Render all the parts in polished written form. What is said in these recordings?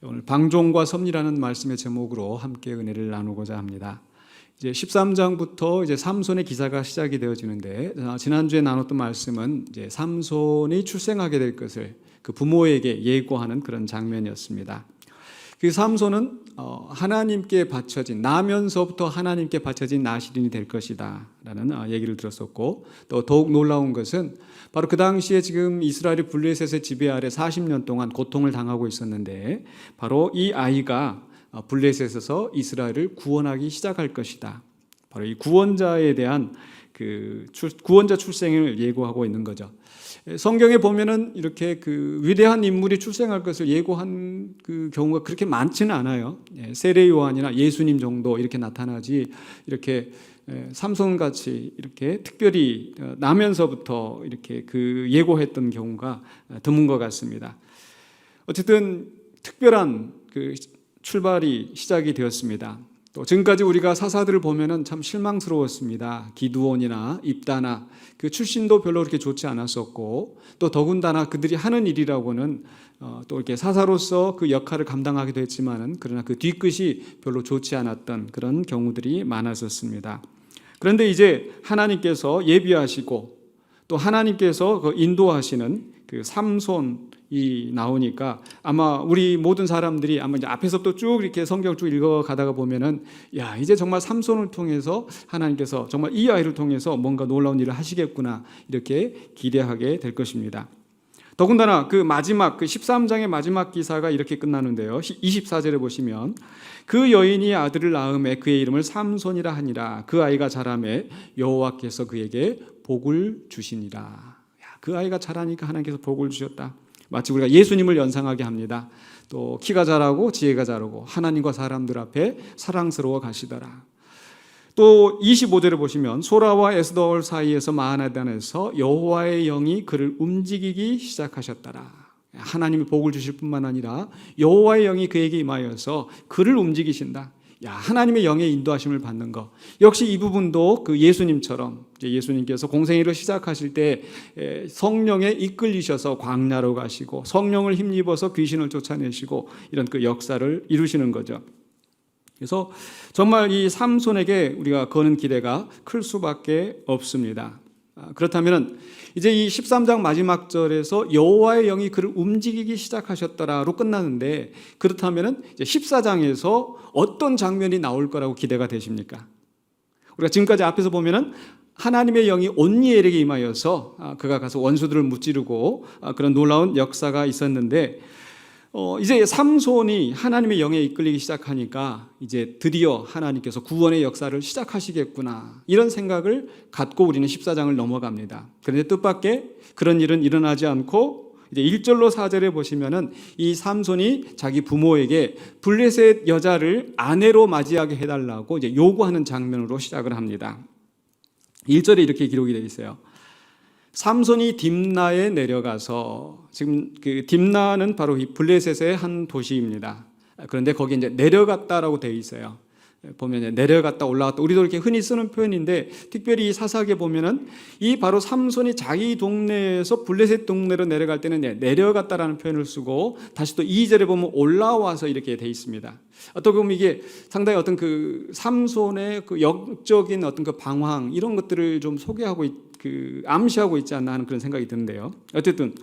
오늘 방종과 섭리라는 말씀의 제목으로 함께 은혜를 나누고자 합니다. 이제 13장부터 이제 삼손의 기사가 시작이 되어지는데, 지난주에 나눴던 말씀은 이제 삼손이 출생하게 될 것을 그 부모에게 예고하는 그런 장면이었습니다. 그 삼손은 하나님께 바쳐진, 나면서부터 하나님께 바쳐진 나시린이 될 것이다 라는 얘기를 들었었고, 또 더욱 놀라운 것은 바로 그 당시에 지금 이스라엘이 블레셋의 지배 아래 40년 동안 고통을 당하고 있었는데, 바로 이 아이가 블레셋에서 이스라엘을 구원하기 시작할 것이다. 바로 이 구원자에 대한 그 구원자 출생을 예고하고 있는 거죠. 성경에 보면은 이렇게 그 위대한 인물이 출생할 것을 예고한 그 경우가 그렇게 많지는 않아요. 세례 요한이나 예수님 정도 이렇게 나타나지, 이렇게 삼손같이 이렇게 특별히 나면서부터 이렇게 그 예고했던 경우가 드문 것 같습니다. 어쨌든 특별한 그 출발이 시작이 되었습니다. 또 지금까지 우리가 사사들을 보면은 참 실망스러웠습니다. 기드온이나 입다나 그 출신도 별로 그렇게 좋지 않았었고, 또 더군다나 그들이 하는 일이라고는 또 이렇게 사사로서 그 역할을 감당하기도 했지만은, 그러나 그 뒤끝이 별로 좋지 않았던 그런 경우들이 많았었습니다. 그런데 이제 하나님께서 예비하시고 또 하나님께서 그 인도하시는 그 삼손이 나오니까, 아마 우리 모든 사람들이 아마 이제 앞에서부터 쭉 이렇게 성경 쭉 읽어가다가 보면은, 야, 이제 정말 삼손을 통해서 하나님께서 정말 이 아이를 통해서 뭔가 놀라운 일을 하시겠구나, 이렇게 기대하게 될 것입니다. 더군다나 그 마지막, 그 13장의 마지막 기사가 이렇게 끝나는데요. 24절에 보시면, 그 여인이 아들을 낳음에 그의 이름을 삼손이라 하니라. 그 아이가 자라매 여호와께서 그에게 복을 주시니라. 그 아이가 자라니까 하나님께서 복을 주셨다. 마치 우리가 예수님을 연상하게 합니다. 또 키가 자라고 지혜가 자라고 하나님과 사람들 앞에 사랑스러워 가시더라. 또 25절에 보시면, 소라와 에스더올 사이에서 마하나단에서 여호와의 영이 그를 움직이기 시작하셨더라. 하나님이 복을 주실 뿐만 아니라 여호와의 영이 그에게 임하여서 그를 움직이신다. 야, 하나님의 영의 인도하심을 받는 것. 역시 이 부분도 그 예수님처럼, 예수님께서 공생애를 시작하실 때 성령에 이끌리셔서 광야로 가시고 성령을 힘입어서 귀신을 쫓아내시고 이런 그 역사를 이루시는 거죠. 그래서 정말 이 삼손에게 우리가 거는 기대가 클 수밖에 없습니다. 그렇다면 이제 이 13장 마지막 절에서 여호와의 영이 그를 움직이기 시작하셨더라로 끝나는데, 그렇다면 이제 14장에서 어떤 장면이 나올 거라고 기대가 되십니까? 우리가 지금까지 앞에서 보면은 하나님의 영이 온니엘에게 임하여서 그가 가서 원수들을 무찌르고 그런 놀라운 역사가 있었는데, 이제 삼손이 하나님의 영에 이끌리기 시작하니까 이제 드디어 하나님께서 구원의 역사를 시작하시겠구나, 이런 생각을 갖고 우리는 14장을 넘어갑니다. 그런데 뜻밖의 그런 일은 일어나지 않고, 이제 1절로 4절에 보시면은 이 삼손이 자기 부모에게 블레셋 여자를 아내로 맞이하게 해달라고 이제 요구하는 장면으로 시작을 합니다. 1절에 이렇게 기록이 되어 있어요. 삼손이 딥나에 내려가서, 지금 그 딥나는 바로 이 블레셋의 한 도시입니다. 그런데 거기 이제 내려갔다라고 되어 있어요. 보면 내려갔다 올라갔다, 우리도 이렇게 흔히 쓰는 표현인데, 특별히 이 사사기에 보면은 이 바로 삼손이 자기 동네에서 블레셋 동네로 내려갈 때는 내려갔다라는 표현을 쓰고, 다시 또 2절에 보면 올라와서 이렇게 되어 있습니다. 어떻게 보면 이게 상당히 어떤 그 삼손의 그 영적인 어떤 그 방황, 이런 것들을 좀 소개하고 암시하고 있지 않나 하는 그런 생각이 드는데요. 어쨌든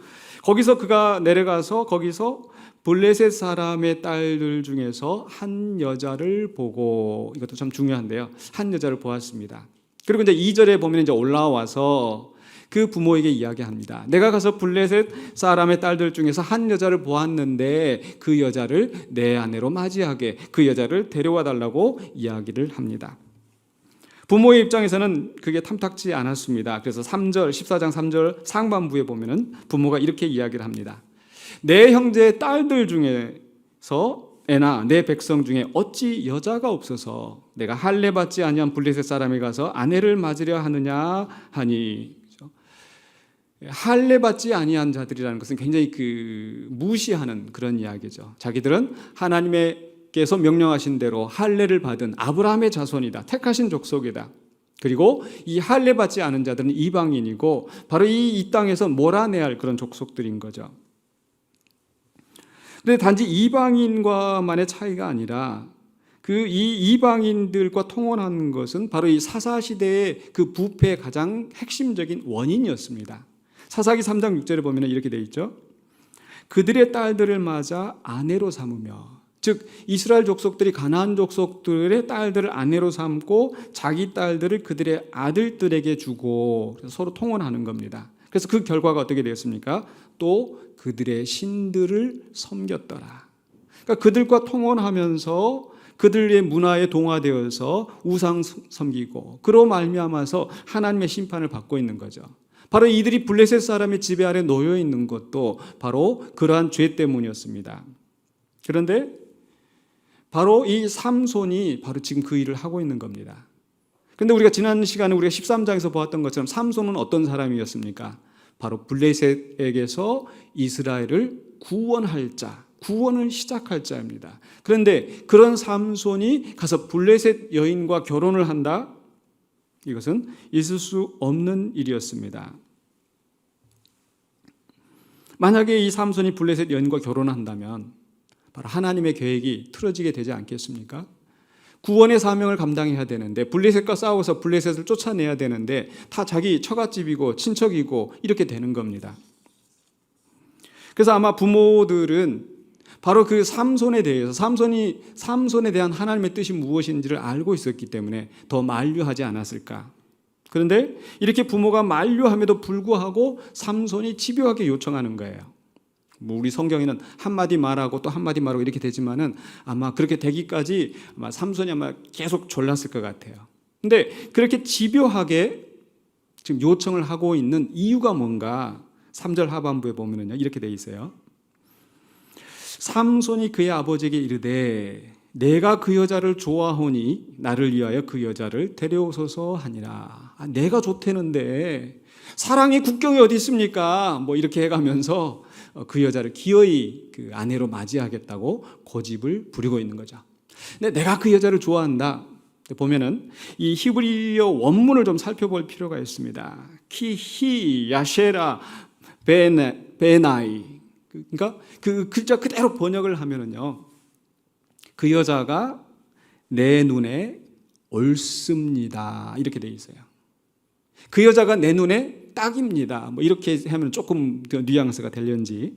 거기서 그가 내려가서 거기서 블레셋 사람의 딸들 중에서 한 여자를 보고, 이것도 참 중요한데요, 한 여자를 보았습니다. 그리고 이제 2절에 보면 이제 올라와서 그 부모에게 이야기합니다. 내가 가서 블레셋 사람의 딸들 중에서 한 여자를 보았는데 그 여자를 내 아내로 맞이하게, 그 여자를 데려와 달라고 이야기를 합니다. 부모의 입장에서는 그게 탐탁지 않았습니다. 그래서 3절, 14장 3절 상반부에 보면은 부모가 이렇게 이야기를 합니다. 내 형제의 딸들 중에서 애나 내 백성 중에 어찌 여자가 없어서 내가 할례 받지 아니한 블레셋 사람에 가서 아내를 맞으려 하느냐 하니. 할례 받지 아니한 자들이라는 것은 굉장히 무시하는 그런 이야기죠. 자기들은 하나님께서 명령하신 대로 할례를 받은 아브라함의 자손이다, 택하신 족속이다. 그리고 이 할례 받지 않은 자들은 이방인이고 바로 이 땅에서 몰아내야 할 그런 족속들인 거죠. 그런데 단지 이방인과만의 차이가 아니라 이 이방인들과 통혼한 것은 바로 이 사사시대의 그 부패의 가장 핵심적인 원인이었습니다. 사사기 3장 6절에 보면 이렇게 되어 있죠. 그들의 딸들을 맞아 아내로 삼으며, 즉 이스라엘 족속들이 가나안 족속들의 딸들을 아내로 삼고 자기 딸들을 그들의 아들들에게 주고 서로 통혼하는 겁니다. 그래서 그 결과가 어떻게 되었습니까? 또 그들의 신들을 섬겼더라. 그러니까 그들과 통혼하면서 그들의 문화에 동화되어서 우상 섬기고 그로 말미암아서 하나님의 심판을 받고 있는 거죠. 바로 이들이 블레셋 사람의 지배 아래 놓여 있는 것도 바로 그러한 죄 때문이었습니다. 그런데 바로 이 삼손이 바로 지금 그 일을 하고 있는 겁니다. 그런데 우리가 지난 시간에 우리가 13장에서 보았던 것처럼 삼손은 어떤 사람이었습니까? 바로 블레셋에게서 이스라엘을 구원할 자, 구원을 시작할 자입니다. 그런데 그런 삼손이 가서 블레셋 여인과 결혼을 한다? 이것은 있을 수 없는 일이었습니다. 만약에 이 삼손이 블레셋 여인과 결혼한다면 바로 하나님의 계획이 틀어지게 되지 않겠습니까? 구원의 사명을 감당해야 되는데, 블레셋과 싸워서 블레셋을 쫓아내야 되는데 다 자기 처갓집이고 친척이고 이렇게 되는 겁니다. 그래서 아마 부모들은 바로 그 삼손에 대해서 삼손에 대한 하나님의 뜻이 무엇인지를 알고 있었기 때문에 더 만류하지 않았을까. 그런데 이렇게 부모가 만류함에도 불구하고 삼손이 집요하게 요청하는 거예요. 우리 성경에는 한마디 말하고 또 한마디 말하고 이렇게 되지만은 아마 그렇게 되기까지 아마 삼손이 아마 계속 졸랐을 것 같아요. 근데 그렇게 집요하게 지금 요청을 하고 있는 이유가 뭔가 3절 하반부에 보면은요 이렇게 돼 있어요. 삼손이 그의 아버지에게 이르되 내가 그 여자를 좋아하오니 나를 위하여 그 여자를 데려오소서 하니라. 내가 좋다는데 사랑의 국경이 어디 있습니까? 뭐 이렇게 해가면서 그 여자를 기어이 그 아내로 맞이하겠다고 고집을 부리고 있는 거죠. 근데 내가 그 여자를 좋아한다. 보면은 이 히브리어 원문을 좀 살펴볼 필요가 있습니다. 키히 야셰라 베나이. 그러니까 그 글자 그대로 번역을 하면은요, 그 여자가 내 눈에 옳습니다 이렇게 돼 있어요. 그 여자가 내 눈에 딱입니다. 뭐 이렇게 하면 조금 뉘앙스가 될런지.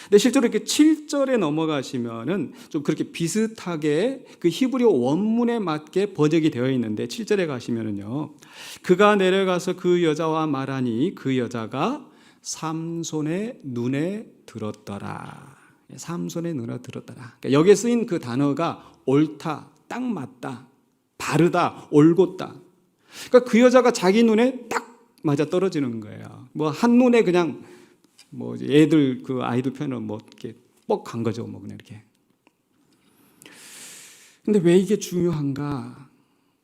근데 실제로 이렇게 7절에 넘어가시면은 좀 그렇게 비슷하게 그 히브리어 원문에 맞게 번역이 되어 있는데 7절에 가시면은요, 그가 내려가서 그 여자와 말하니 그 여자가 삼손의 눈에 들었더라. 삼손의 눈에 들었더라. 그러니까 여기에 쓰인 그 단어가 옳다, 딱 맞다, 바르다, 올곧다. 그러니까 그 여자가 자기 눈에 딱 맞아 떨어지는 거예요. 뭐 한눈에 그냥 뭐 애들 그 아이들 표현은 뭐 이렇게 뻑 간 거죠. 뭐 그냥 이렇게. 근데 왜 이게 중요한가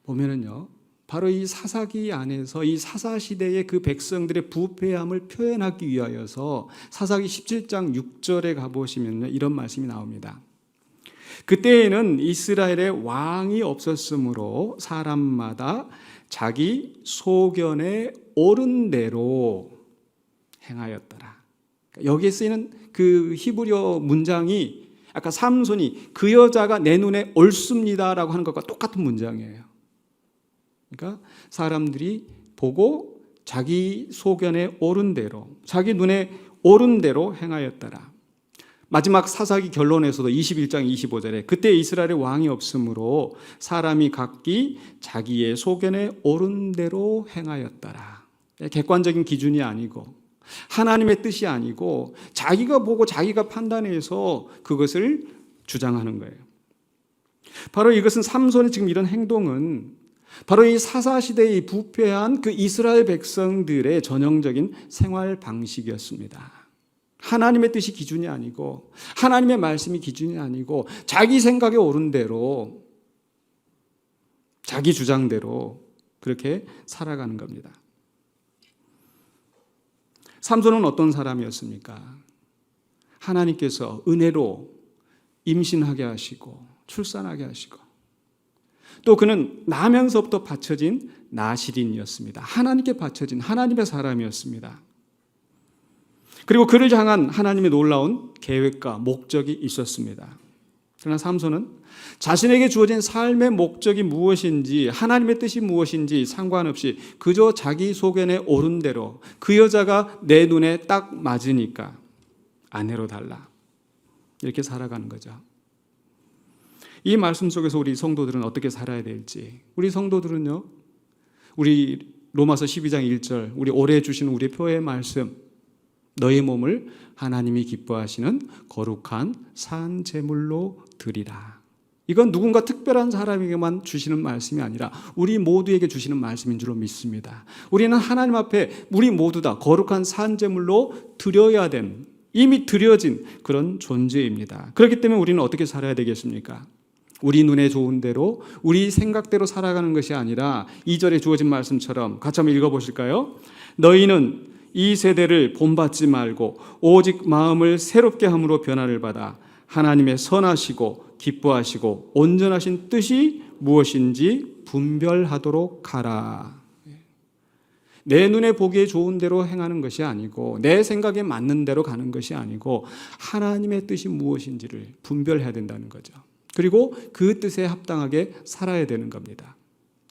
보면은요, 바로 이 사사기 안에서 이 사사시대의 그 백성들의 부패함을 표현하기 위하여서 사사기 17장 6절에 가보시면 이런 말씀이 나옵니다. 그때에는 이스라엘에 왕이 없었으므로 사람마다 자기 소견에 옳은 대로 행하였더라. 여기에 쓰이는 그 히브리어 문장이 아까 삼손이 그 여자가 내 눈에 옳습니다라고 하는 것과 똑같은 문장이에요. 그러니까 사람들이 보고 자기 소견에 옳은 대로, 자기 눈에 옳은 대로 행하였더라. 마지막 사사기 결론에서도 21장 25절에 그때 이스라엘에 왕이 없으므로 사람이 각기 자기의 소견에 옳은 대로 행하였더라. 객관적인 기준이 아니고 하나님의 뜻이 아니고 자기가 보고 자기가 판단해서 그것을 주장하는 거예요. 바로 이것은 삼손의 지금 이런 행동은 바로 이 사사시대의 부패한 그 이스라엘 백성들의 전형적인 생활 방식이었습니다. 하나님의 뜻이 기준이 아니고 하나님의 말씀이 기준이 아니고 자기 생각에 옳은 대로 자기 주장대로 그렇게 살아가는 겁니다. 삼손은 어떤 사람이었습니까? 하나님께서 은혜로 임신하게 하시고 출산하게 하시고 또 그는 나면서부터 바쳐진 나실인이었습니다. 하나님께 바쳐진 하나님의 사람이었습니다. 그리고 그를 향한 하나님의 놀라운 계획과 목적이 있었습니다. 그러나 삼손은 자신에게 주어진 삶의 목적이 무엇인지, 하나님의 뜻이 무엇인지 상관없이 그저 자기 소견에 오른 대로 그 여자가 내 눈에 딱 맞으니까 아내로 달라, 이렇게 살아가는 거죠. 이 말씀 속에서 우리 성도들은 어떻게 살아야 될지, 우리 성도들은요, 우리 로마서 12장 1절, 우리 올해 주신 우리 표의 말씀, 너의 몸을 하나님이 기뻐하시는 거룩한 산 제물로 드리라. 이건 누군가 특별한 사람에게만 주시는 말씀이 아니라 우리 모두에게 주시는 말씀인 줄로 믿습니다. 우리는 하나님 앞에 우리 모두 다 거룩한 산 제물로 드려야 된, 이미 드려진 그런 존재입니다. 그렇기 때문에 우리는 어떻게 살아야 되겠습니까? 우리 눈에 좋은 대로, 우리 생각대로 살아가는 것이 아니라 2절에 주어진 말씀처럼 같이 한번 읽어보실까요? 너희는 이 세대를 본받지 말고 오직 마음을 새롭게 함으로 변화를 받아 하나님의 선하시고 기뻐하시고 온전하신 뜻이 무엇인지 분별하도록 하라. 내 눈에 보기에 좋은 대로 행하는 것이 아니고, 내 생각에 맞는 대로 가는 것이 아니고, 하나님의 뜻이 무엇인지를 분별해야 된다는 거죠. 그리고 그 뜻에 합당하게 살아야 되는 겁니다.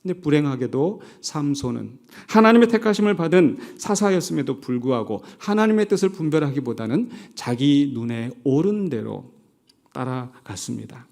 근데 불행하게도 삼손은 하나님의 택하심을 받은 사사였음에도 불구하고 하나님의 뜻을 분별하기보다는 자기 눈에 옳은 대로 따라갔습니다.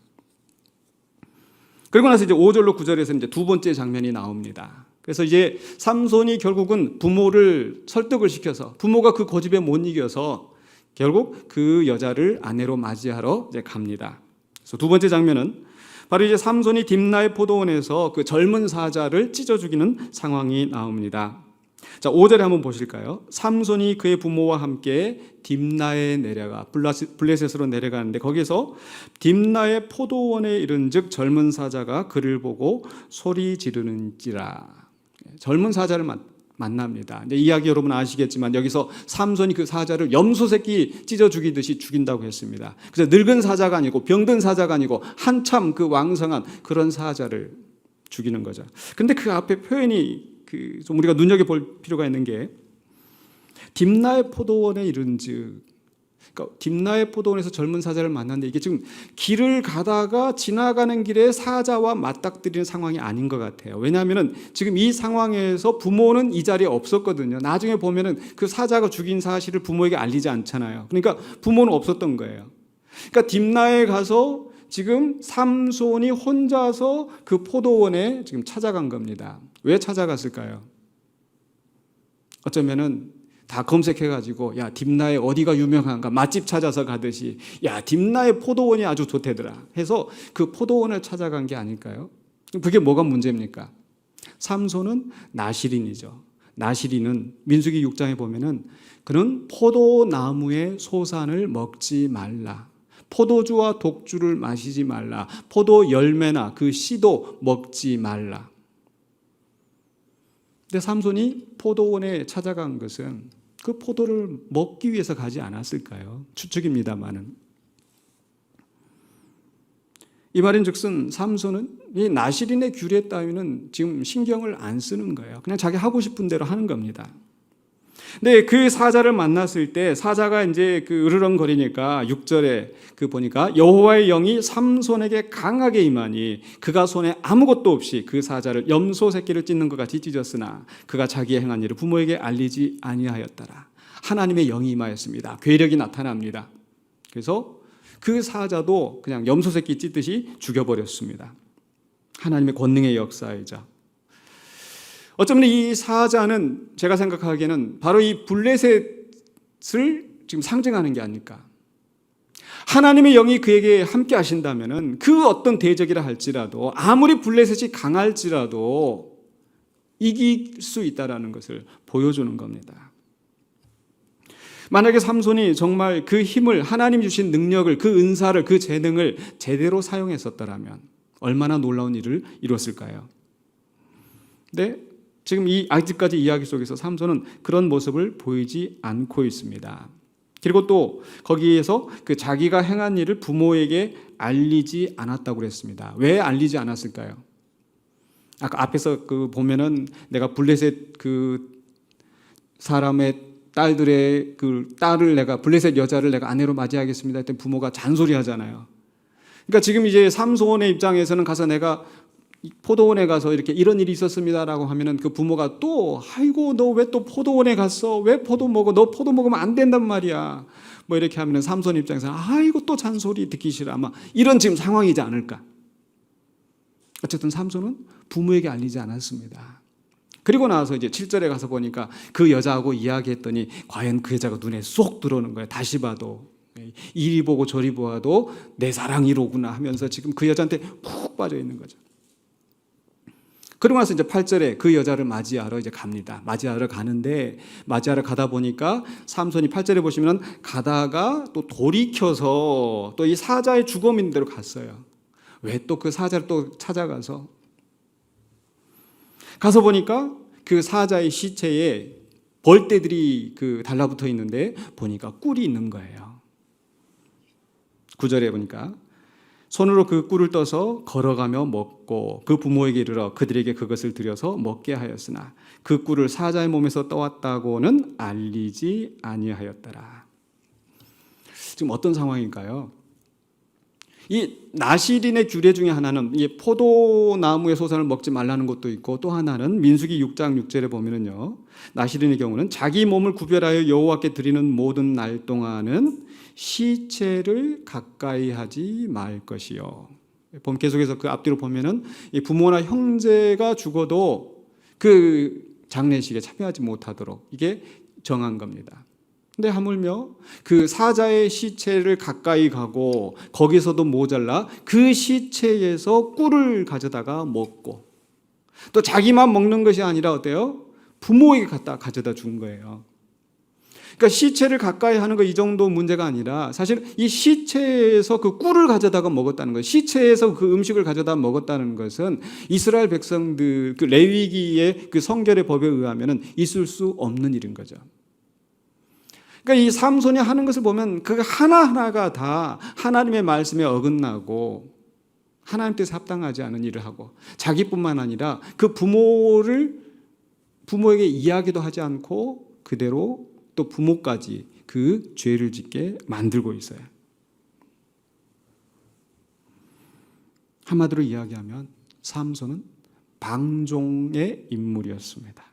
그리고 나서 이제 5절로 9절에서 이제 두 번째 장면이 나옵니다. 그래서 이제 삼손이 결국은 부모를 설득을 시켜서, 부모가 그 고집에 못 이겨서 결국 그 여자를 아내로 맞이하러 이제 갑니다. 그래서 두 번째 장면은 바로 이제 삼손이 딥나의 포도원에서 그 젊은 사자를 찢어 죽이는 상황이 나옵니다. 자, 5절에 한번 보실까요? 삼손이 그의 부모와 함께 딥나에 내려가, 블레셋으로 내려가는데 거기서 딥나의 포도원에 이른즉 젊은 사자가 그를 보고 소리 지르는지라. 젊은 사자를 만납니다. 이제 이야기 여러분 아시겠지만 여기서 삼손이 그 사자를 염소 새끼 찢어 죽이듯이 죽인다고 했습니다. 그래서 늙은 사자가 아니고 병든 사자가 아니고 한참 그 왕성한 그런 사자를 죽이는 거죠. 근데 그 앞에 표현이 좀 우리가 눈여겨볼 필요가 있는 게 딥나의 포도원에 이른즉, 그러니까 딥나의 포도원에서 젊은 사자를 만났는데 이게 지금 길을 가다가 지나가는 길에 사자와 맞닥뜨리는 상황이 아닌 것 같아요. 왜냐하면 지금 이 상황에서 부모는 이 자리에 없었거든요. 나중에 보면은 그 사자가 죽인 사실을 부모에게 알리지 않잖아요. 그러니까 부모는 없었던 거예요. 그러니까 딥나에 가서 지금 삼손이 혼자서 그 포도원에 지금 찾아간 겁니다. 왜 찾아갔을까요? 어쩌면은 다 검색해가지고 야 딥나에 어디가 유명한가 맛집 찾아서 가듯이 야 딥나의 포도원이 아주 좋대더라 해서 그 포도원을 찾아간 게 아닐까요? 그게 뭐가 문제입니까? 삼손은 나시린이죠. 나시린은 민수기 6장에 보면은 그는 포도나무의 소산을 먹지 말라, 포도주와 독주를 마시지 말라, 포도 열매나 그 씨도 먹지 말라. 근데 삼손이 포도원에 찾아간 것은 그 포도를 먹기 위해서 가지 않았을까요? 추측입니다만은. 이 말인즉슨 삼손은 이 나시린의 규례 따위는 지금 신경을 안 쓰는 거예요. 그냥 자기 하고 싶은 대로 하는 겁니다. 근데 그 사자를 만났을 때 사자가 이제 그 으르렁거리니까 6절에 그 보니까 여호와의 영이 삼손에게 강하게 임하니 그가 손에 아무것도 없이 그 사자를 염소 새끼를 찢는 것 같이 찢었으나 그가 자기의 행한 일을 부모에게 알리지 아니하였더라. 하나님의 영이 임하였습니다. 괴력이 나타납니다. 그래서 그 사자도 그냥 염소 새끼 찢듯이 죽여버렸습니다. 하나님의 권능의 역사이자, 어쩌면 이 사자는 제가 생각하기에는 바로 이 블레셋을 지금 상징하는 게 아닐까. 하나님의 영이 그에게 함께 하신다면 그 어떤 대적이라 할지라도, 아무리 블레셋이 강할지라도 이길 수 있다는 것을 보여주는 겁니다. 만약에 삼손이 정말 그 힘을, 하나님 주신 능력을, 그 은사를, 그 재능을 제대로 사용했었더라면 얼마나 놀라운 일을 이뤘을까요? 근데 지금 이 아직까지 이야기 속에서 삼손은 그런 모습을 보이지 않고 있습니다. 그리고 또 거기에서 그 자기가 행한 일을 부모에게 알리지 않았다고 그랬습니다. 왜 알리지 않았을까요? 아까 앞에서 그 보면은 내가 블레셋 그 사람의 딸들의 그 딸을 내가 블레셋 여자를 내가 아내로 맞이하겠습니다 했더니 부모가 잔소리하잖아요. 그러니까 지금 이제 삼손의 입장에서는 가서 내가 포도원에 가서 이렇게 이런 일이 있었습니다라고 하면은 그 부모가 또 아이고 너 왜 또 포도원에 갔어? 왜 포도 먹어? 너 포도 먹으면 안 된단 말이야. 뭐 이렇게 하면은 삼손 입장에서는 아이고 또 잔소리 듣기 싫어. 아마 이런 지금 상황이지 않을까. 어쨌든 삼손은 부모에게 알리지 않았습니다. 그리고 나서 이제 7절에 가서 보니까 그 여자하고 이야기했더니 과연 그 여자가 눈에 쏙 들어오는 거예요. 다시 봐도 이리 보고 저리 보아도 내 사랑이로구나 하면서 지금 그 여자한테 푹 빠져 있는 거죠. 그러고 나서 이제 8절에 그 여자를 맞이하러 이제 갑니다. 맞이하러 가는데 맞이하러 가다 보니까 삼손이 8절에 보시면 가다가 또 돌이켜서 또 이 사자의 주거 있는 데로 갔어요. 왜 또 그 사자를 또 찾아가서 보니까 그 사자의 시체에 벌떼들이 그 달라붙어 있는데 보니까 꿀이 있는 거예요. 9절에 보니까 손으로 그 꿀을 떠서 걸어가며 먹고 그 부모에게 이르러 그들에게 그것을 드려서 먹게 하였으나 그 꿀을 사자의 몸에서 떠왔다고는 알리지 아니하였더라. 지금 어떤 상황일까요? 이 나시린의 규례 중에 하나는 이 포도나무의 소산을 먹지 말라는 것도 있고 또 하나는 민수기 6장 6절에 보면은요. 나시린의 경우는 자기 몸을 구별하여 여호와께 드리는 모든 날 동안은 시체를 가까이 하지 말 것이요. 계속해서 그 앞뒤로 보면은 이 부모나 형제가 죽어도 그 장례식에 참여하지 못하도록 이게 정한 겁니다. 근데 하물며 그 사자의 시체를 가까이 가고 거기서도 모자라 그 시체에서 꿀을 가져다가 먹고 또 자기만 먹는 것이 아니라 어때요? 부모에게 갖다 가져다 준 거예요. 그러니까 시체를 가까이 하는 거 이 정도 문제가 아니라 사실 이 시체에서 그 꿀을 가져다가 먹었다는 거예요. 시체에서 그 음식을 가져다 먹었다는 것은 이스라엘 백성들 그 레위기의 그 성결의 법에 의하면은 있을 수 없는 일인 거죠. 그러니까 이 삼손이 하는 것을 보면 그 하나하나가 다 하나님의 말씀에 어긋나고 하나님 뜻에 합당하지 않은 일을 하고 자기뿐만 아니라 그 부모에게 이야기도 하지 않고 그대로 또 부모까지 그 죄를 짓게 만들고 있어요. 한마디로 이야기하면 삼손은 방종의 인물이었습니다.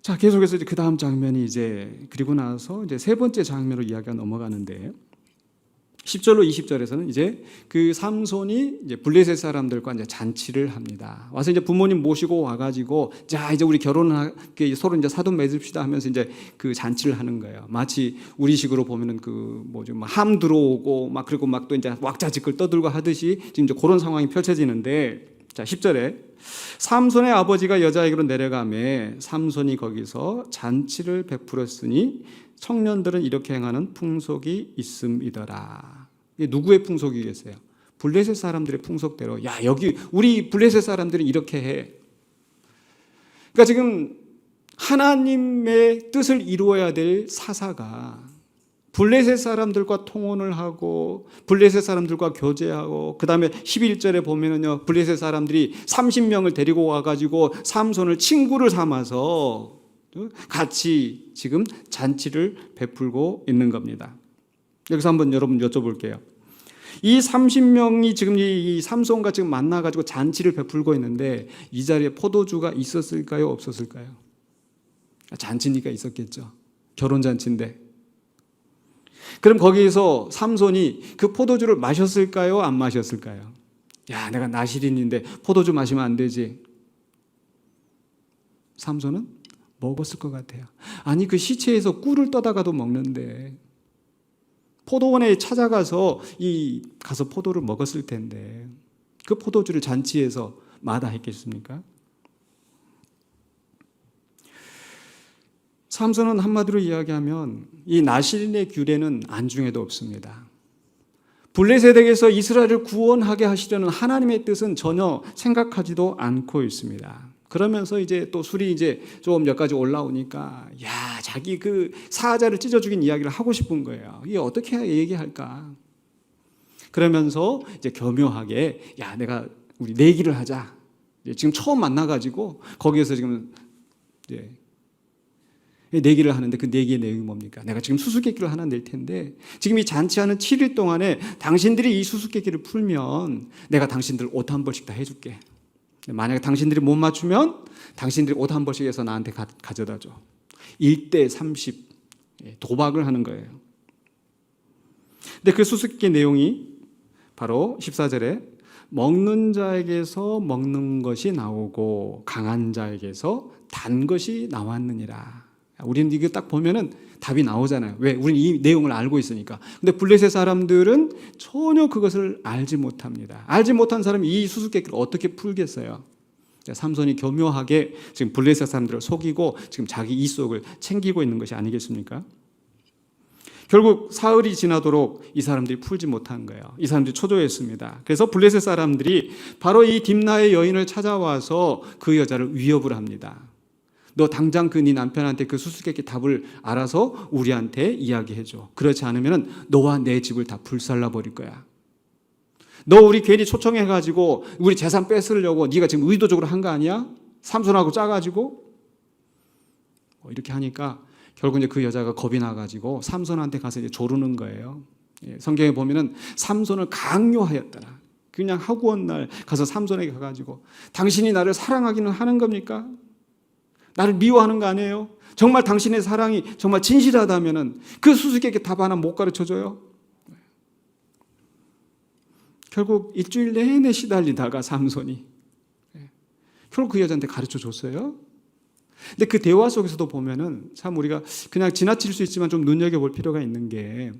자, 계속해서 이제 그 다음 장면이 그리고 나서 이제 세 번째 장면으로 이야기가 넘어가는데 10절로 20절에서는 이제 그 삼손이 이제 블레셋 사람들과 이제 잔치를 합니다. 와서 이제 부모님 모시고 와가지고 자 이제 우리 서로 이제 사돈 맺읍시다 하면서 이제 그 잔치를 하는 거예요. 마치 우리식으로 보면은 그 함 들어오고 막 그리고 막 또 이제 왁자지껄 떠들고 하듯이 지금 이제 그런 상황이 펼쳐지는데 자 10절에 삼손의 아버지가 여자에게로 내려가매 삼손이 거기서 잔치를 베풀었으니 청년들은 이렇게 행하는 풍속이 있음이더라. 이게 누구의 풍속이겠어요? 블레셋 사람들의 풍속대로 야 여기 우리 블레셋 사람들은 이렇게 해. 그러니까 지금 하나님의 뜻을 이루어야 될 사사가 블레셋 사람들과 통혼을 하고 블레셋 사람들과 교제하고 그 다음에 11절에 보면은요 블레셋 사람들이 30명을 데리고 와가지고 삼손을 친구를 삼아서 같이 지금 잔치를 베풀고 있는 겁니다. 여기서 한번 여러분 여쭤볼게요. 이 30명이 지금 이 삼손과 지금 만나가지고 잔치를 베풀고 있는데 이 자리에 포도주가 있었을까요? 없었을까요? 잔치니까 있었겠죠. 결혼잔치인데. 그럼 거기에서 삼손이 그 포도주를 마셨을까요? 안 마셨을까요? 야, 내가 나시린인데 포도주 마시면 안 되지. 삼손은 먹었을 것 같아요. 아니 그 시체에서 꿀을 떠다가도 먹는데 포도원에 찾아가서 가서 포도를 먹었을 텐데 그 포도주를 잔치에서 마다했겠습니까? 삼손은 한마디로 이야기하면 이 나시린의 규례는 안중에도 없습니다. 블레셋에게서 이스라엘을 구원하게 하시려는 하나님의 뜻은 전혀 생각하지도 않고 있습니다. 그러면서 이제 또 술이 이제 좀 몇 가지 올라오니까 야 자기 그 사자를 찢어 죽인 이야기를 하고 싶은 거예요. 이게 어떻게 해야 얘기할까? 그러면서 이제 교묘하게 야 내가 우리 내기를 하자. 지금 처음 만나가지고 거기에서 지금 이제 내기를 하는데 그 내기의 내용이 뭡니까? 내가 지금 수수께끼를 하나 낼 텐데 지금 이 잔치하는 7일 동안에 당신들이 이 수수께끼를 풀면 내가 당신들 옷 한 벌씩 다 해줄게. 만약에 당신들이 못 맞추면 당신들이 옷 한 벌씩 해서 나한테 가져다 줘. 1대 30 도박을 하는 거예요. 근데 그 수수께끼 내용이 바로 14절에 먹는 자에게서 먹는 것이 나오고 강한 자에게서 단 것이 나왔느니라. 우리는 이거 딱 보면은 답이 나오잖아요. 왜? 우리는 이 내용을 알고 있으니까. 근데 블레셋 사람들은 전혀 그것을 알지 못합니다. 알지 못한 사람이 이 수수께끼를 어떻게 풀겠어요? 삼손이 교묘하게 지금 블레셋 사람들을 속이고 지금 자기 이속을 챙기고 있는 것이 아니겠습니까? 결국 사흘이 지나도록 이 사람들이 풀지 못한 거예요. 이 사람들이 초조했습니다. 그래서 블레셋 사람들이 바로 이 딥나의 여인을 찾아와서 그 여자를 위협을 합니다. 너 당장 그 네 남편한테 그 수수께끼 답을 알아서 우리한테 이야기해줘. 그렇지 않으면 너와 내 집을 다 불살라 버릴 거야. 너 우리 괜히 초청해가지고 우리 재산 뺏으려고 네가 지금 의도적으로 한 거 아니야? 삼손하고 짜가지고 이렇게 하니까 결국 이제 그 여자가 겁이 나가지고 삼손한테 가서 이제 조르는 거예요. 성경에 보면은 삼손을 강요하였더라. 그냥 하고 온 날 가서 삼손에게 가가지고 당신이 나를 사랑하기는 하는 겁니까? 나를 미워하는 거 아니에요? 정말 당신의 사랑이 정말 진실하다면은 그 수수께끼 답 하나 못 가르쳐줘요? 결국 일주일 내내 시달리다가 삼손이 결국 그 여자한테 가르쳐 줬어요. 근데 그 대화 속에서도 보면은 참 우리가 그냥 지나칠 수 있지만 좀 눈여겨볼 필요가 있는 게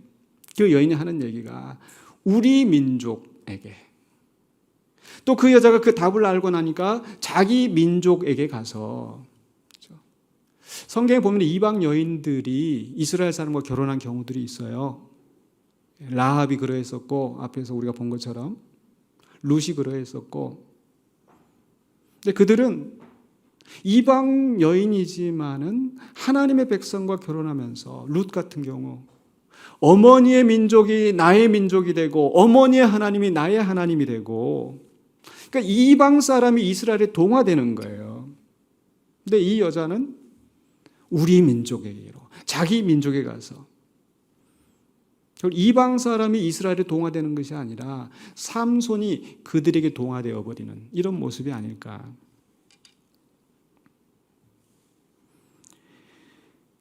그 여인이 하는 얘기가 우리 민족에게 또 그 여자가 그 답을 알고 나니까 자기 민족에게 가서 성경에 보면 이방 여인들이 이스라엘 사람과 결혼한 경우들이 있어요. 라합이 그러했었고 앞에서 우리가 본 것처럼 룻이 그러했었고 근데 그들은 이방 여인이지만은 하나님의 백성과 결혼하면서 룻 같은 경우 어머니의 민족이 나의 민족이 되고 어머니의 하나님이 나의 하나님이 되고 그러니까 이방 사람이 이스라엘에 동화되는 거예요. 근데 이 여자는 우리 민족에게로 자기 민족에 가서 이방 사람이 이스라엘에 동화되는 것이 아니라 삼손이 그들에게 동화되어 버리는 이런 모습이 아닐까.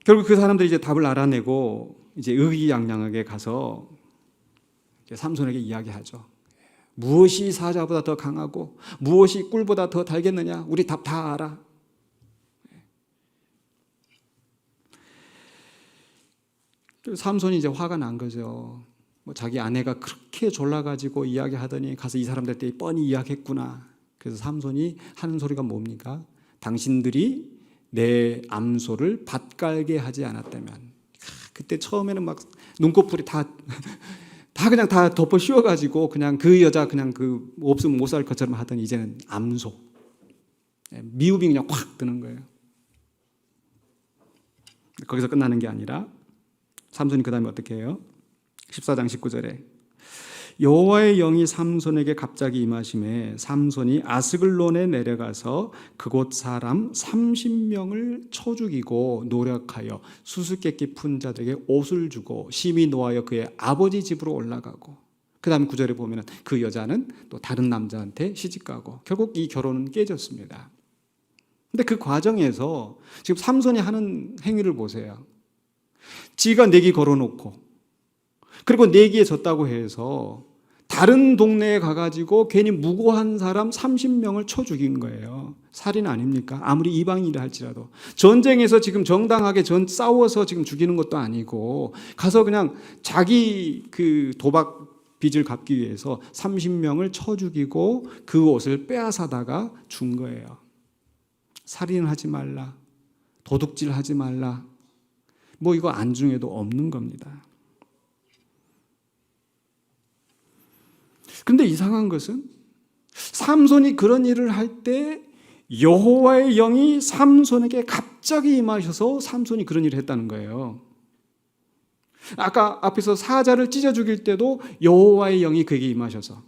결국 그 사람들이 이제 답을 알아내고 이제 의기양양하게 가서 삼손에게 이야기하죠. 무엇이 사자보다 더 강하고 무엇이 꿀보다 더 달겠느냐? 우리 답 다 알아. 삼손이 이제 화가 난 거죠. 자기 아내가 그렇게 졸라가지고 이야기하더니 가서 이 사람들한테 뻔히 이야기했구나. 그래서 삼손이 하는 소리가 뭡니까? 당신들이 내 암소를 밭갈게 하지 않았다면. 그때 처음에는 막 눈꺼풀이 다 그냥 다 덮어 씌워가지고 그냥 그 여자 그냥 그 없으면 못 살 것처럼 하더니 이제는 암소. 미움이 그냥 확 드는 거예요. 거기서 끝나는 게 아니라 삼손이 그 다음에 어떻게 해요? 14장 19절에 여호와의 영이 삼손에게 갑자기 임하심에 삼손이 아스글론에 내려가서 그곳 사람 30명을 쳐 죽이고 노력하여 수수께끼 푼 자들에게 옷을 주고 심히 노하여 그의 아버지 집으로 올라가고 그 다음 9절에 보면 그 여자는 또 다른 남자한테 시집가고 결국 이 결혼은 깨졌습니다. 근데 그 과정에서 지금 삼손이 하는 행위를 보세요. 지가 내기 걸어놓고 그리고 내기에 졌다고 해서 다른 동네에 가가지고 괜히 무고한 사람 30명을 쳐 죽인 거예요. 살인 아닙니까? 아무리 이방인이라 할지라도 전쟁에서 지금 정당하게 싸워서 지금 죽이는 것도 아니고 가서 그냥 자기 그 도박 빚을 갚기 위해서 30명을 쳐 죽이고 그 옷을 빼앗아다가 준 거예요. 살인하지 말라, 도둑질하지 말라. 뭐 이거 안중에도 없는 겁니다. 그런데 이상한 것은 삼손이 그런 일을 할 때 여호와의 영이 삼손에게 갑자기 임하셔서 삼손이 그런 일을 했다는 거예요. 아까 앞에서 사자를 찢어 죽일 때도 여호와의 영이 그에게 임하셔서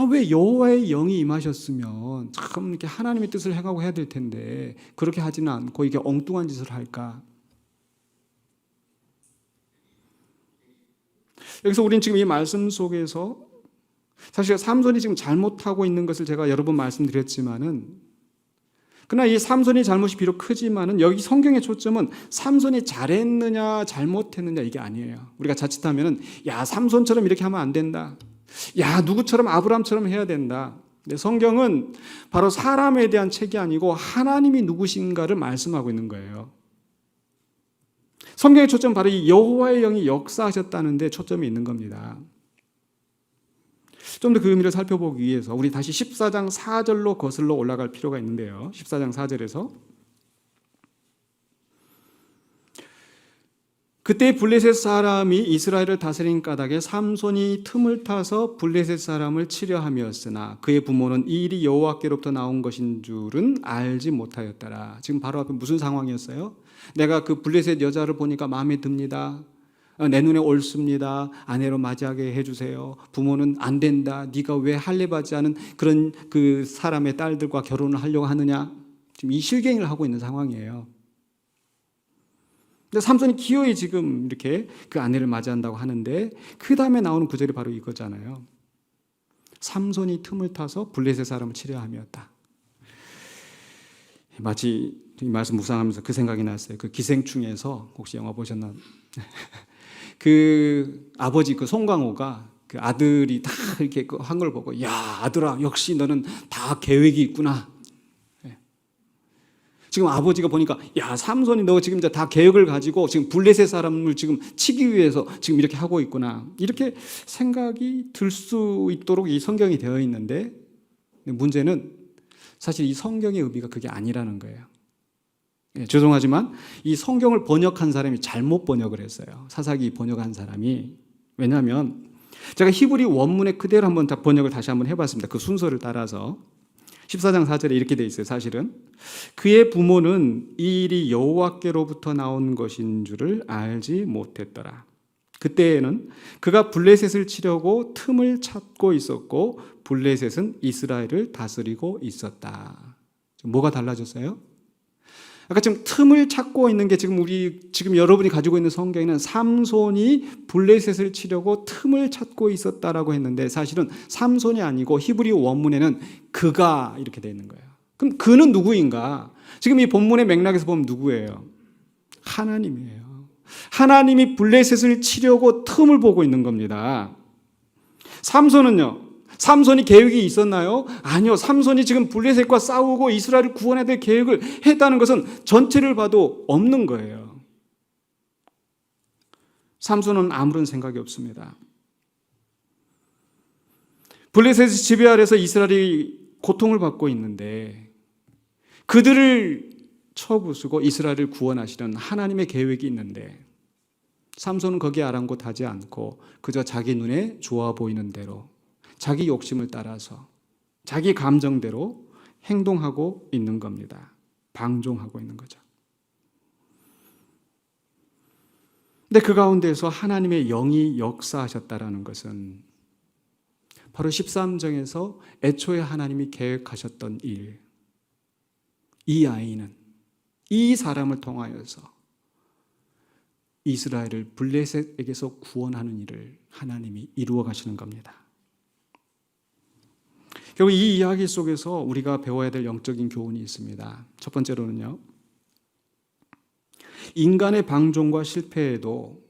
왜 여호와의 영이 임하셨으면 참 이렇게 하나님의 뜻을 행하고 해야 될 텐데 그렇게 하지는 않고 이게 엉뚱한 짓을 할까? 여기서 우리는 지금 이 말씀 속에서 사실 삼손이 지금 잘못하고 있는 것을 제가 여러 번 말씀드렸지만은, 그러나 이 삼손이 잘못이 비록 크지만은 여기 성경의 초점은 삼손이 잘했느냐 잘못했느냐 이게 아니에요. 우리가 자칫하면은 야 삼손처럼 이렇게 하면 안 된다. 야 누구처럼 아브라함처럼 해야 된다. 근데 성경은 바로 사람에 대한 책이 아니고 하나님이 누구신가를 말씀하고 있는 거예요. 성경의 초점은 바로 이 여호와의 영이 역사하셨다는 데 초점이 있는 겁니다. 좀 더 그 의미를 살펴보기 위해서 우리 다시 14장 4절로 거슬러 올라갈 필요가 있는데요. 14장 4절에서 그때 블레셋 사람이 이스라엘을 다스린 까닭에 삼손이 틈을 타서 블레셋 사람을 치려 함이었으나 그의 부모는 이 일이 여호와께로부터 나온 것인 줄은 알지 못하였더라. 지금 바로 앞에 무슨 상황이었어요? 내가 그 블레셋 여자를 보니까 마음에 듭니다. 내 눈에 옳습니다. 아내로 맞이하게 해주세요. 부모는 안 된다. 네가 왜 할례받지 않은 그런 그 사람의 딸들과 결혼을 하려고 하느냐. 지금 이 실갱이를 하고 있는 상황이에요. 근데 삼손이 기어이 지금 이렇게 그 아내를 맞이한다고 하는데 그 다음에 나오는 구절이 바로 이거잖아요. 삼손이 틈을 타서 블레셋 사람을 치려 함이었다. 마치 이 말씀 묵상하면서 그 생각이 났어요. 그 기생충에서 혹시 영화 보셨나? 그 아버지 그 송강호가 그 아들이 다 이렇게 한 걸 보고 야 아들아 역시 너는 다 계획이 있구나. 지금 아버지가 보니까 야 삼손이 너 지금 이제 다 계획을 가지고 지금 블레셋 사람을 지금 치기 위해서 지금 이렇게 하고 있구나. 이렇게 생각이 들 수 있도록 이 성경이 되어 있는데 문제는 사실 이 성경의 의미가 그게 아니라는 거예요. 죄송하지만 이 성경을 번역한 사람이 잘못 번역을 했어요. 사사기 번역한 사람이. 왜냐하면 제가 히브리 원문의 그대로 한번 다 번역을 다시 한번 해봤습니다. 그 순서를 따라서 14장 4절에 이렇게 돼 있어요. 사실은 그의 부모는 이 일이 여호와께로부터 나온 것인 줄을 알지 못했더라. 그때에는 그가 블레셋을 치려고 틈을 찾고 있었고 블레셋은 이스라엘을 다스리고 있었다. 뭐가 달라졌어요? 아까 지금 틈을 찾고 있는 게 지금 여러분이 가지고 있는 성경에는 삼손이 블레셋을 치려고 틈을 찾고 있었다라고 했는데 사실은 삼손이 아니고 히브리 원문에는 그가 이렇게 되어 있는 거예요. 그럼 그는 누구인가? 지금 이 본문의 맥락에서 보면 누구예요? 하나님이에요. 하나님이 블레셋을 치려고 틈을 보고 있는 겁니다. 삼손은요? 삼손이 계획이 있었나요? 아니요. 삼손이 지금 블레셋과 싸우고 이스라엘을 구원해야 될 계획을 했다는 것은 전체를 봐도 없는 거예요. 삼손은 아무런 생각이 없습니다. 블레셋의 지배 아래서 이스라엘이 고통을 받고 있는데 그들을 쳐부수고 이스라엘을 구원하시는 하나님의 계획이 있는데 삼손은 거기에 아랑곳하지 않고 그저 자기 눈에 좋아 보이는 대로 자기 욕심을 따라서 자기 감정대로 행동하고 있는 겁니다. 방종하고 있는 거죠. 근데 그 가운데서 하나님의 영이 역사하셨다라는 것은 바로 13장에서 애초에 하나님이 계획하셨던 일, 이 아이는 이 사람을 통하여서 이스라엘을 블레셋에게서 구원하는 일을 하나님이 이루어 가시는 겁니다. 결국 이 이야기 속에서 우리가 배워야 될 영적인 교훈이 있습니다. 첫 번째로는요, 인간의 방종과 실패에도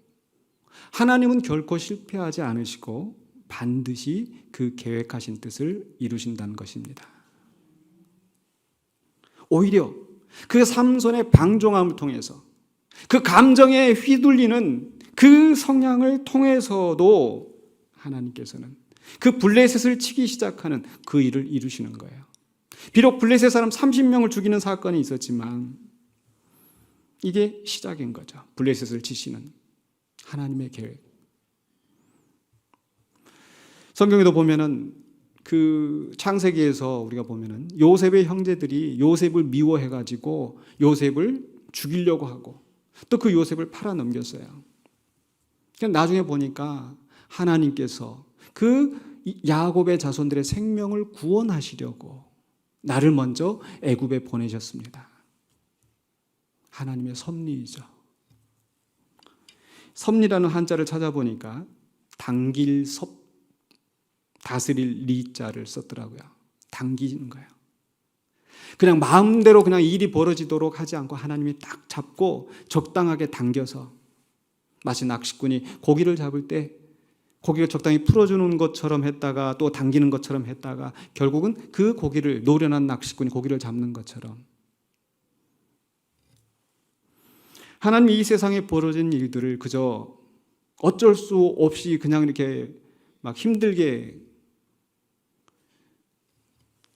하나님은 결코 실패하지 않으시고 반드시 그 계획하신 뜻을 이루신다는 것입니다. 오히려 그 삼손의 방종함을 통해서 그 감정에 휘둘리는 그 성향을 통해서도 하나님께서는 그 블레셋을 치기 시작하는 그 일을 이루시는 거예요. 비록 블레셋 사람 30명을 죽이는 사건이 있었지만 이게 시작인 거죠. 블레셋을 치시는 하나님의 계획. 성경에도 보면은 그 창세기에서 우리가 보면은 요셉의 형제들이 요셉을 미워해가지고 요셉을 죽이려고 하고 또 그 요셉을 팔아 넘겼어요. 나중에 보니까 하나님께서 그 야곱의 자손들의 생명을 구원하시려고 나를 먼저 애굽에 보내셨습니다. 하나님의 섭리이죠. 섭리라는 한자를 찾아보니까 당길 섭, 다스릴 리자를 썼더라고요. 당기는 거예요. 그냥 마음대로 그냥 일이 벌어지도록 하지 않고 하나님이 딱 잡고 적당하게 당겨서, 마치 낚시꾼이 고기를 잡을 때 고기를 적당히 풀어주는 것처럼 했다가 또 당기는 것처럼 했다가 결국은 그 고기를, 노련한 낚시꾼이 고기를 잡는 것처럼, 하나님이 이 세상에 벌어진 일들을 그저 어쩔 수 없이 그냥 이렇게 막 힘들게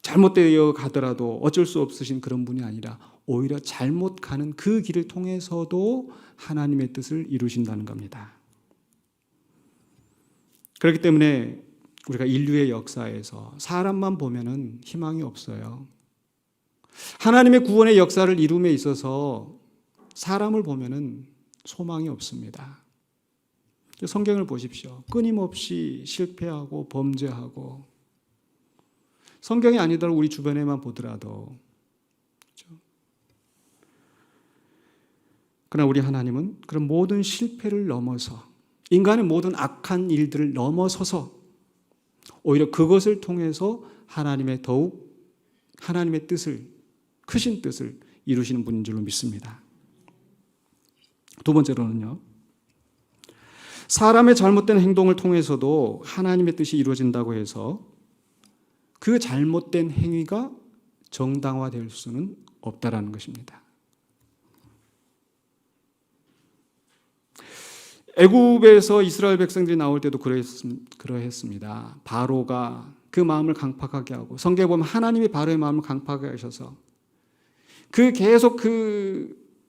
잘못되어 가더라도 어쩔 수 없으신 그런 분이 아니라 오히려 잘못 가는 그 길을 통해서도 하나님의 뜻을 이루신다는 겁니다. 그렇기 때문에 우리가 인류의 역사에서 사람만 보면은 희망이 없어요. 하나님의 구원의 역사를 이룸에 있어서 사람을 보면은 소망이 없습니다. 성경을 보십시오. 끊임없이 실패하고 범죄하고, 성경이 아니더라도 우리 주변에만 보더라도. 그렇죠? 그러나 우리 하나님은 그런 모든 실패를 넘어서, 인간의 모든 악한 일들을 넘어서서 오히려 그것을 통해서 하나님의 더욱 하나님의 뜻을, 크신 뜻을 이루시는 분인 줄로 믿습니다. 두 번째로는요, 사람의 잘못된 행동을 통해서도 하나님의 뜻이 이루어진다고 해서 그 잘못된 행위가 정당화될 수는 없다라는 것입니다. 애굽에서 이스라엘 백성들이 나올 때도 그러했습니다. 바로가 그 마음을 강팍하게 하고, 성경에 보면 하나님이 바로의 마음을 강팍하게 하셔서 계속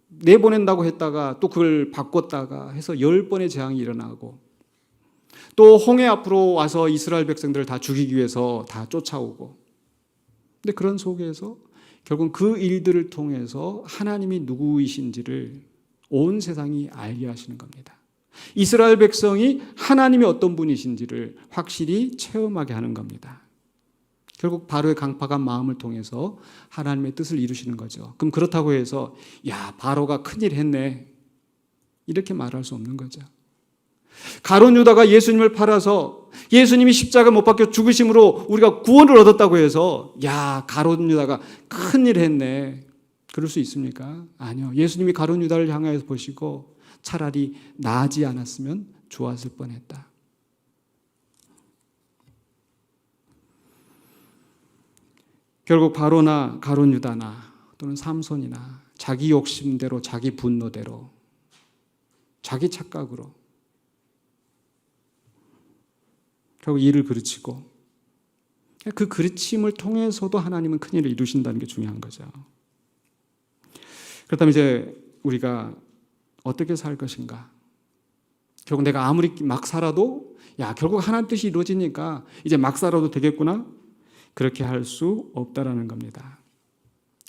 내보낸다고 했다가 또 그걸 바꿨다가 해서 10번의 재앙이 일어나고, 또 홍해 앞으로 와서 이스라엘 백성들을 다 죽이기 위해서 다 쫓아오고, 근데 그런 속에서 결국 그 일들을 통해서 하나님이 누구이신지를 온 세상이 알게 하시는 겁니다. 이스라엘 백성이 하나님이 어떤 분이신지를 확실히 체험하게 하는 겁니다. 결국 바로의 강팍한 마음을 통해서 하나님의 뜻을 이루시는 거죠. 그럼 그렇다고 해서 야, 바로가 큰일 했네, 이렇게 말할 수 없는 거죠. 가룟 유다가 예수님을 팔아서 예수님이 십자가 못 박혀 죽으심으로 우리가 구원을 얻었다고 해서 야, 가룟 유다가 큰일 했네, 그럴 수 있습니까? 아니요. 예수님이 가룟 유다를 향하여서 보시고 차라리 나지 않았으면 좋았을 뻔했다. 결국 바로나 가룟 유다나 또는 삼손이나 자기 욕심대로, 자기 분노대로, 자기 착각으로 결국 일을 그르치고, 그 그르침을 통해서도 하나님은 큰일을 이루신다는 게 중요한 거죠. 그렇다면 이제 우리가 어떻게 살 것인가? 결국 내가 아무리 막 살아도 야, 결국 하나님 뜻이 이루어지니까 이제 막 살아도 되겠구나, 그렇게 할 수 없다라는 겁니다.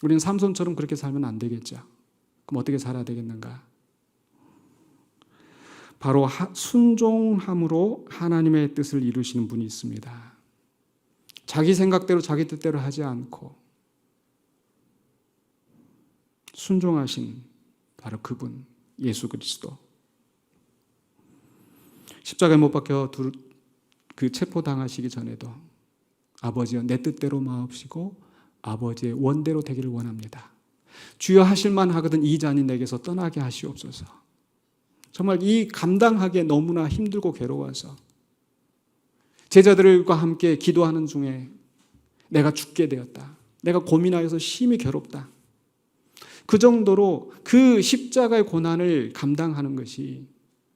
우리는 삼손처럼 그렇게 살면 안 되겠죠. 그럼 어떻게 살아야 되겠는가? 바로 순종함으로 하나님의 뜻을 이루시는 분이 있습니다. 자기 생각대로 자기 뜻대로 하지 않고 순종하신 바로 그분, 예수 그리스도. 십자가에 못 박혀 체포당하시기 전에도 아버지여 내 뜻대로 마옵시고 아버지의 원대로 되기를 원합니다. 주여 하실만 하거든 이 잔이 내게서 떠나게 하시옵소서. 정말 이 감당하기에 너무나 힘들고 괴로워서 제자들과 함께 기도하는 중에 내가 죽게 되었다, 내가 고민하여서 심히 괴롭다, 그 정도로 그 십자가의 고난을 감당하는 것이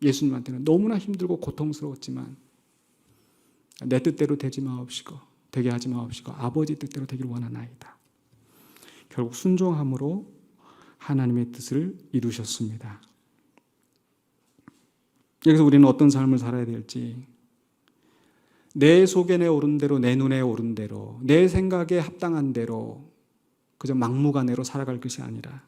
예수님한테는 너무나 힘들고 고통스러웠지만 내 뜻대로 되게 하지 마옵시고 아버지 뜻대로 되기를 원하나이다. 결국 순종함으로 하나님의 뜻을 이루셨습니다. 여기서 우리는 어떤 삶을 살아야 될지, 내 속에 오른 대로, 내 눈에 오른 대로, 내 생각에 합당한 대로 그저 막무가내로 살아갈 것이 아니라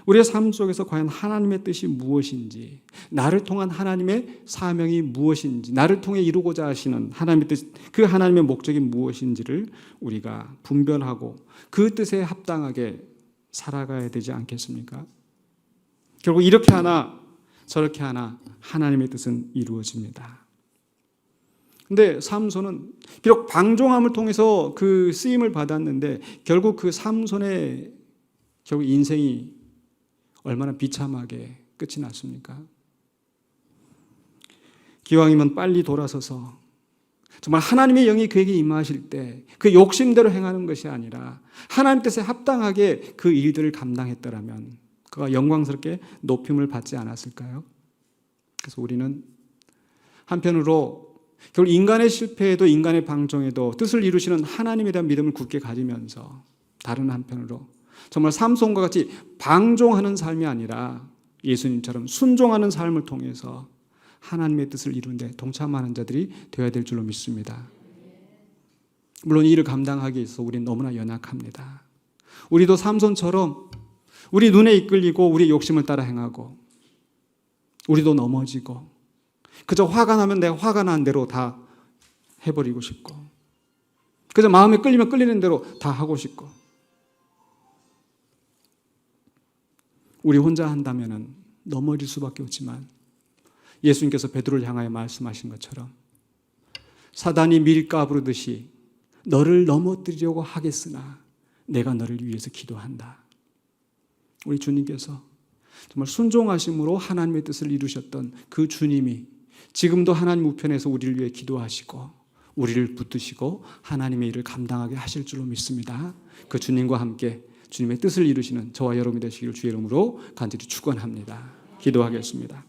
우리의 삶 속에서 과연 하나님의 뜻이 무엇인지, 나를 통한 하나님의 사명이 무엇인지, 나를 통해 이루고자 하시는 하나님의 뜻, 그 하나님의 목적이 무엇인지를 우리가 분별하고 그 뜻에 합당하게 살아가야 되지 않겠습니까? 결국 이렇게 하나 저렇게 하나 하나님의 뜻은 이루어집니다. 근데 삼손은 비록 방종함을 통해서 그 쓰임을 받았는데 결국 그 삼손의 결국 인생이 얼마나 비참하게 끝이 났습니까? 기왕이면 빨리 돌아서서 정말 하나님의 영이 그에게 임하실 때 그 욕심대로 행하는 것이 아니라 하나님 뜻에 합당하게 그 일들을 감당했더라면 그가 영광스럽게 높임을 받지 않았을까요? 그래서 우리는 한편으로 결국 인간의 실패에도 인간의 방종에도 뜻을 이루시는 하나님에 대한 믿음을 굳게 가지면서 다른 한편으로 정말 삼손과 같이 방종하는 삶이 아니라 예수님처럼 순종하는 삶을 통해서 하나님의 뜻을 이루는 데 동참하는 자들이 되어야 될 줄로 믿습니다. 물론 이 일을 감당하기 위해서 우리는 너무나 연약합니다. 우리도 삼손처럼 우리 눈에 이끌리고 우리의 욕심을 따라 행하고 우리도 넘어지고 그저 화가 나면 내가 화가 난 대로 다 해버리고 싶고 그저 마음에 끌리면 끌리는 대로 다 하고 싶고 우리 혼자 한다면 넘어질 수밖에 없지만 예수님께서 베드로를 향하여 말씀하신 것처럼 사단이 밀가 부르듯이 너를 넘어뜨리려고 하겠으나 내가 너를 위해서 기도한다. 우리 주님께서 정말 순종하심으로 하나님의 뜻을 이루셨던 그 주님이 지금도 하나님 우편에서 우리를 위해 기도하시고 우리를 붙드시고 하나님의 일을 감당하게 하실 줄로 믿습니다. 그 주님과 함께 주님의 뜻을 이루시는 저와 여러분이 되시기를 주의 이름으로 간절히 축원합니다. 기도하겠습니다.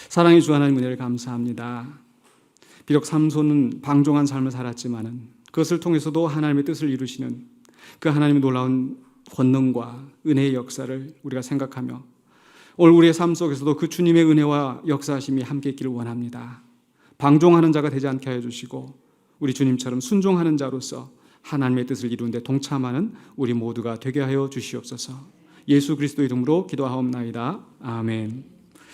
사랑의 주 하나님 은혜를 감사합니다. 비록 삼손은 방종한 삶을 살았지만은 그것을 통해서도 하나님의 뜻을 이루시는 그 하나님의 놀라운 권능과 은혜의 역사를 우리가 생각하며 오늘 우리의 삶 속에서도 그 주님의 은혜와 역사하심이 함께 있기를 원합니다. 방종하는 자가 되지 않게 하여 주시고 우리 주님처럼 순종하는 자로서 하나님의 뜻을 이루는 데 동참하는 우리 모두가 되게 하여 주시옵소서. 예수 그리스도 이름으로 기도하옵나이다. 아멘.